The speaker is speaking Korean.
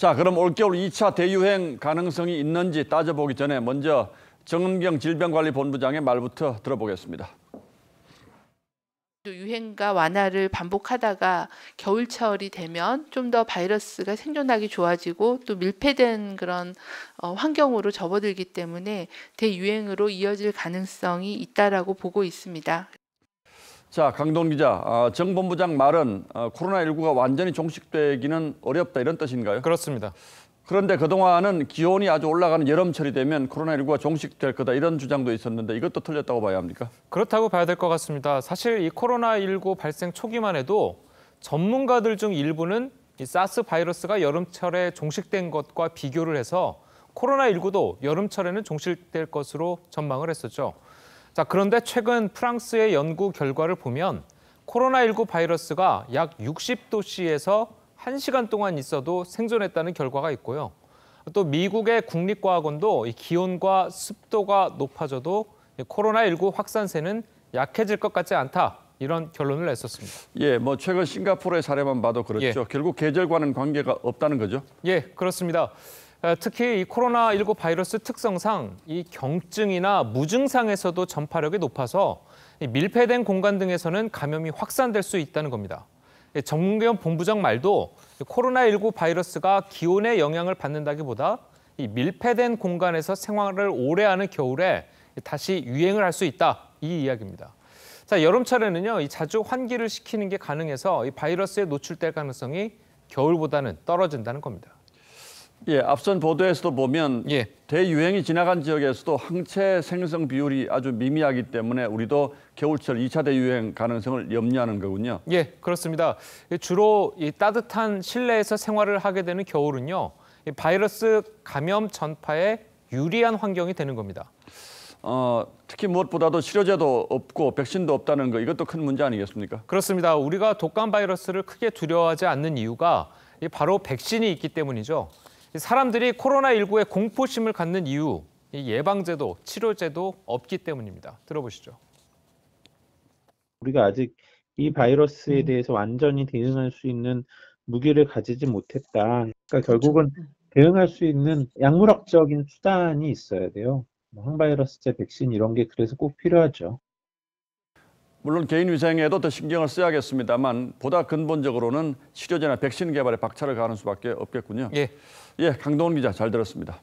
자, 그럼 올겨울 2차 대유행 가능성이 있는지 따져보기 전에 먼저 정은경 질병관리본부장의 말부터 들어보겠습니다. 유행과 완화를 반복하다가 겨울철이 되면 좀 더 바이러스가 생존하기 좋아지고 또 밀폐된 그런 환경으로 접어들기 때문에 대유행으로 이어질 가능성이 있다라고 보고 있습니다. 자, 강동 기자, 정 본부장 말은 코로나19가 완전히 종식되기는 어렵다 이런 뜻인가요? 그렇습니다. 그런데 그동안은 기온이 아주 올라가는 여름철이 되면 코로나19가 종식될 거다 이런 주장도 있었는데 이것도 틀렸다고 봐야 합니까? 그렇다고 봐야 될 것 같습니다. 사실 이 코로나19 발생 초기만 해도 전문가들 중 일부는 이 사스 바이러스가 여름철에 종식된 것과 비교를 해서 코로나19도 여름철에는 종식될 것으로 전망을 했었죠. 자, 그런데 최근 프랑스의 연구 결과를 보면 코로나19 바이러스가 약 60도씨에서 1시간 동안 있어도 생존했다는 결과가 있고요. 또 미국의 국립과학원도 이 기온과 습도가 높아져도 코로나19 확산세는 약해질 것 같지 않다. 이런 결론을 냈었습니다. 예, 뭐 최근 싱가포르의 사례만 봐도 그렇죠. 예. 결국 계절과는 관계가 없다는 거죠. 예, 그렇습니다. 특히 이 코로나19 바이러스 특성상 이 경증이나 무증상에서도 전파력이 높아서 밀폐된 공간 등에서는 감염이 확산될 수 있다는 겁니다. 정은경 본부장 말도 코로나19 바이러스가 기온의 영향을 받는다기보다 이 밀폐된 공간에서 생활을 오래 하는 겨울에 다시 유행을 할 수 있다, 이 이야기입니다. 자, 여름철에는요, 이 자주 환기를 시키는 게 가능해서 이 바이러스에 노출될 가능성이 겨울보다는 떨어진다는 겁니다. 예, 앞선 보도에서도 보면 예. 대유행이 지나간 지역에서도 항체 생성 비율이 아주 미미하기 때문에 우리도 겨울철 2차 대유행 가능성을 염려하는 거군요. 예, 그렇습니다. 주로 이 따뜻한 실내에서 생활을 하게 되는 겨울은요, 이 바이러스 감염 전파에 유리한 환경이 되는 겁니다. 특히 무엇보다도 치료제도 없고 백신도 없다는 거 이것도 큰 문제 아니겠습니까? 그렇습니다. 우리가 독감 바이러스를 크게 두려워하지 않는 이유가 바로 백신이 있기 때문이죠. 사람들이 코로나19에 공포심을 갖는 이유, 예방제도, 치료제도 없기 때문입니다. 들어보시죠. 우리가 아직 이 바이러스에 대해서 완전히 대응할 수 있는 무기를 가지지 못했다. 그러니까 결국은 대응할 수 있는 약물학적인 수단이 있어야 돼요. 항바이러스제 백신 이런 게 그래서 꼭 필요하죠. 물론 개인 위생에도 더 신경을 써야겠습니다만 보다 근본적으로는 치료제나 백신 개발에 박차를 가하는 수밖에 없겠군요. 예. 예, 강동원 기자 잘 들었습니다.